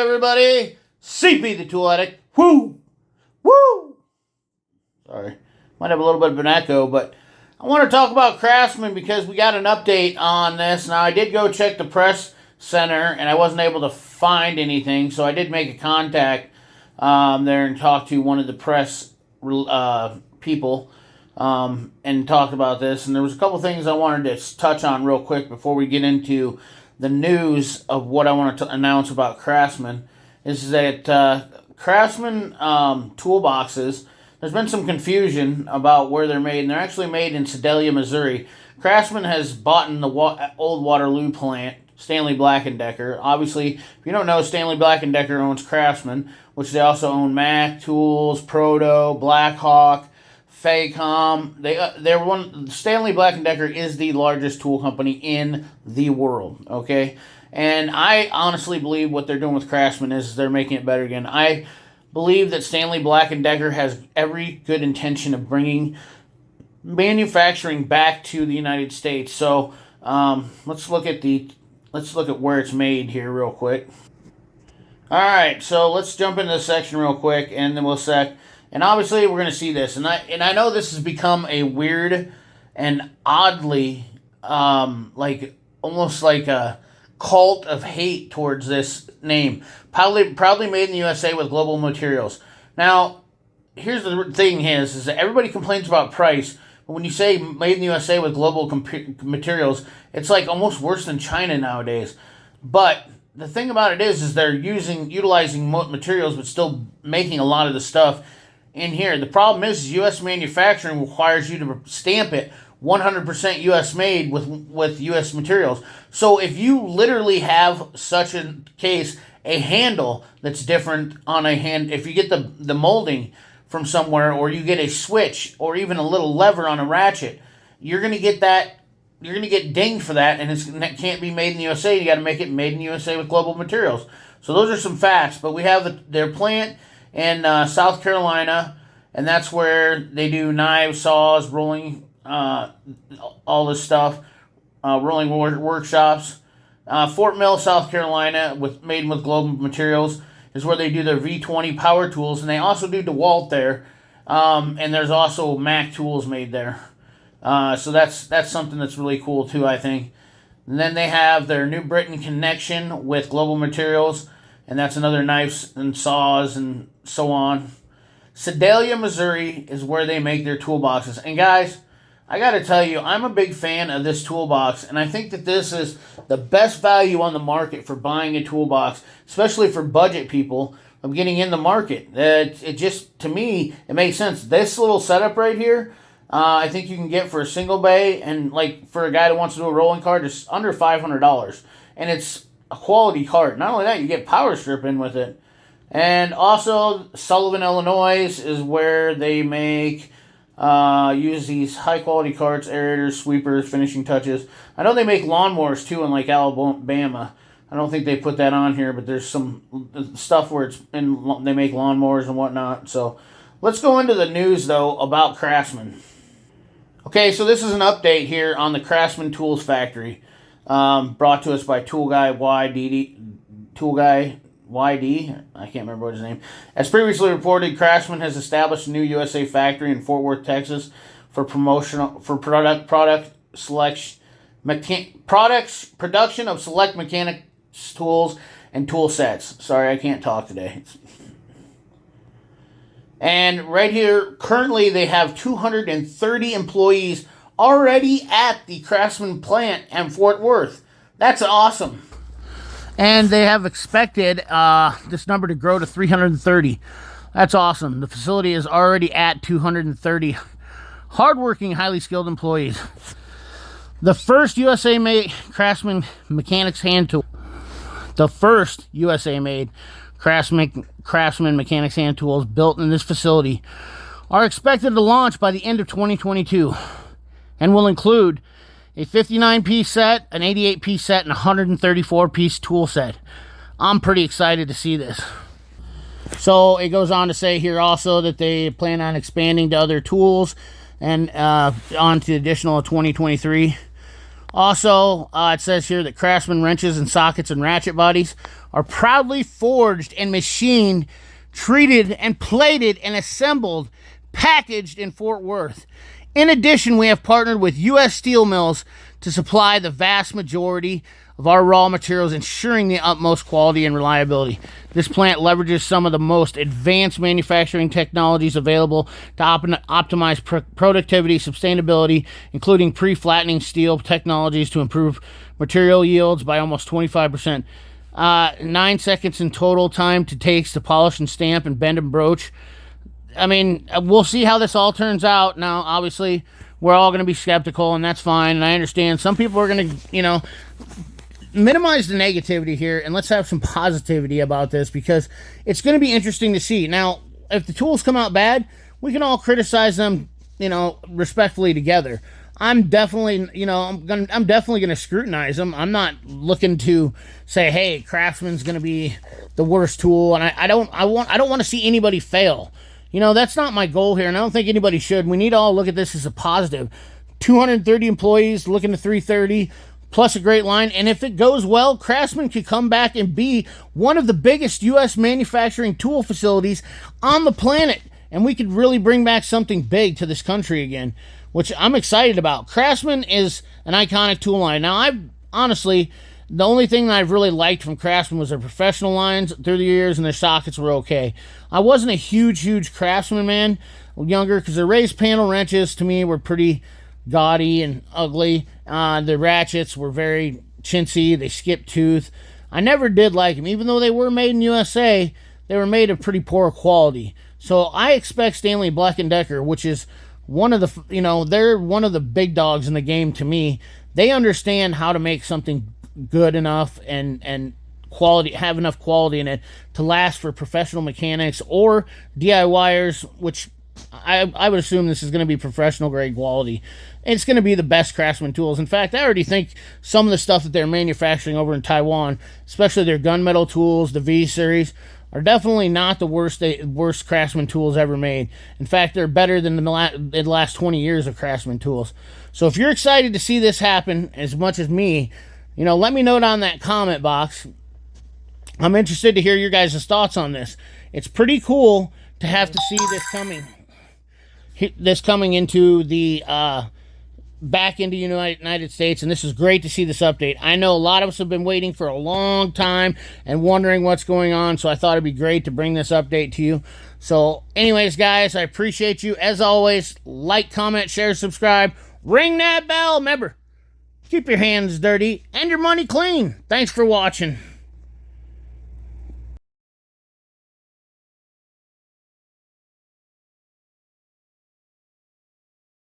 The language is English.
Everybody, CP the Tool Addict. Woo! Woo! Sorry, might have a little bit of an echo, but I want to talk about Craftsman because we got an update on this. Now, I did go check the press center, and I wasn't able to find anything, so I did make a contact there and talk to one of the press people and talk about this. And there was a couple things I wanted to touch on real quick before we get into the news of what I want to announce about Craftsman. Is that Craftsman toolboxes, there's been some confusion about where they're made, and they're actually made in Sedalia, Missouri. Craftsman has bought in the old Waterloo plant, Stanley Black & Decker. Obviously, if you don't know, Stanley Black & Decker owns Craftsman, which they also own Mac Tools, Proto, Blackhawk, Faycom. They're one. Stanley Black & Decker is the largest tool company in the world. Okay, and I honestly believe what they're doing with Craftsman is they're making it better again. I believe that Stanley Black & Decker has every good intention of bringing manufacturing back to the United States. So let's look at where it's made here real quick. All right, so let's jump into this section real quick, and then we'll sec. And obviously, we're going to see this. And I know this has become a weird and oddly, almost like a cult of hate towards this name. Proudly made in the USA with global materials. Now, here's the thing is that everybody complains about price. But when you say made in the USA with global materials, it's like almost worse than China nowadays. But the thing about it is they're utilizing materials, but still making a lot of the stuff in here. The problem is U.S. manufacturing requires you to stamp it 100% U.S. made with U.S. materials. So if you literally have such a case, a handle that's different on a hand, if you get the molding from somewhere, or you get a switch, or even a little lever on a ratchet, you're going to get that. You're going to get dinged for that, and it can't be made in the USA. You got to make it made in the USA with global materials. So those are some facts. But we have their plant in South Carolina, and that's where they do knives, saws, rolling, all this stuff, rolling workshops. Fort Mill, South Carolina, made with global materials, is where they do their V20 power tools, and they also do DeWalt there, and there's also Mac tools made there. So that's something that's really cool too, I think. And then they have their New Britain connection with global materials, and that's another knives and saws and so on. Sedalia, Missouri is where they make their toolboxes. And guys, I got to tell you, I'm a big fan of this toolbox, and I think that this is the best value on the market for buying a toolbox, especially for budget people of getting in the market. It just, to me, it makes sense. This little setup right here, I think you can get for a single bay, and like for a guy that wants to do a rolling cart, it's under $500. And it's a quality cart. Not only that, you get power strip in with it. And also, Sullivan, Illinois is where they make, use these high-quality carts, aerators, sweepers, finishing touches. I know they make lawnmowers, too, in, like, Alabama. I don't think they put that on here, but there's some stuff where they make lawnmowers and whatnot. So, let's go into the news, though, about Craftsman. Okay, so this is an update here on the Craftsman Tools Factory, brought to us by Tool Guy YD, I can't remember what his name. As previously reported, Craftsman has established a new USA factory in Fort Worth, Texas, for production of select mechanics tools and tool sets. Sorry, I can't talk today. And right here, currently they have 230 employees already at the Craftsman plant in Fort Worth. That's awesome. And they have expected this number to grow to 330. That's awesome. The facility is already at 230 hardworking, highly skilled employees. The first USA-made Craftsman mechanics hand tool. The first USA-made Craftsman mechanics hand tools built in this facility are expected to launch by the end of 2022 and will include a 59-piece set, an 88-piece set, and a 134-piece tool set. I'm pretty excited to see this. So it goes on to say here also that they plan on expanding to other tools and on to additional 2023. Also, it says here that Craftsman wrenches and sockets and ratchet bodies are proudly forged and machined, treated and plated and assembled, packaged in Fort Worth. In addition, we have partnered with U.S. steel mills to supply the vast majority of our raw materials, ensuring the utmost quality and reliability. This plant leverages some of the most advanced manufacturing technologies available to optimize productivity, sustainability, including pre-flattening steel technologies to improve material yields by almost 25%. 9 seconds in total time to takes to polish and stamp and bend and broach. I mean, we'll see how this all turns out. Now, obviously, we're all going to be skeptical, and that's fine, and I understand. Some people are going to, minimize the negativity here, and let's have some positivity about this, because it's going to be interesting to see. Now, if the tools come out bad, we can all criticize them, respectfully together. I'm definitely, I'm definitely going to scrutinize them. I'm not looking to say, hey, Craftsman's going to be the worst tool, and I don't want to see anybody fail. That's not my goal here, and I don't think anybody should. We need to all look at this as a positive. 230 employees looking to 330, plus a great line. And if it goes well, Craftsman could come back and be one of the biggest U.S. manufacturing tool facilities on the planet. And we could really bring back something big to this country again, which I'm excited about. Craftsman is an iconic tool line. Now, honestly, the only thing that I've really liked from Craftsman was their professional lines through the years, and their sockets were okay. I wasn't a huge Craftsman man younger, because the raised panel wrenches to me were pretty gaudy and ugly. The ratchets were very chintzy. They skipped tooth. I never did like them. Even though they were made in USA, they were made of pretty poor quality. So I expect Stanley Black & Decker, which is one of the, they're one of the big dogs in the game to me. They understand how to make something good enough and quality, have enough quality in it to last for professional mechanics or DIYers, which I would assume this is going to be professional grade quality. And it's going to be the best Craftsman tools. In fact, I already think some of the stuff that they're manufacturing over in Taiwan, especially their gunmetal tools, the V series, are definitely not the worst Craftsman tools ever made. In fact, they're better than the last 20 years of Craftsman tools. So if you're excited to see this happen as much as me, let me know down in that comment box. I'm interested to hear your guys' thoughts on this. It's pretty cool to have to see this coming into the back into the United States, and this is great to see this update. I know a lot of us have been waiting for a long time and wondering what's going on, so I thought it'd be great to bring this update to you. So anyways, guys, I appreciate you. As always, like, comment, share, subscribe, ring that bell. Remember, keep your hands dirty and your money clean. Thanks for watching.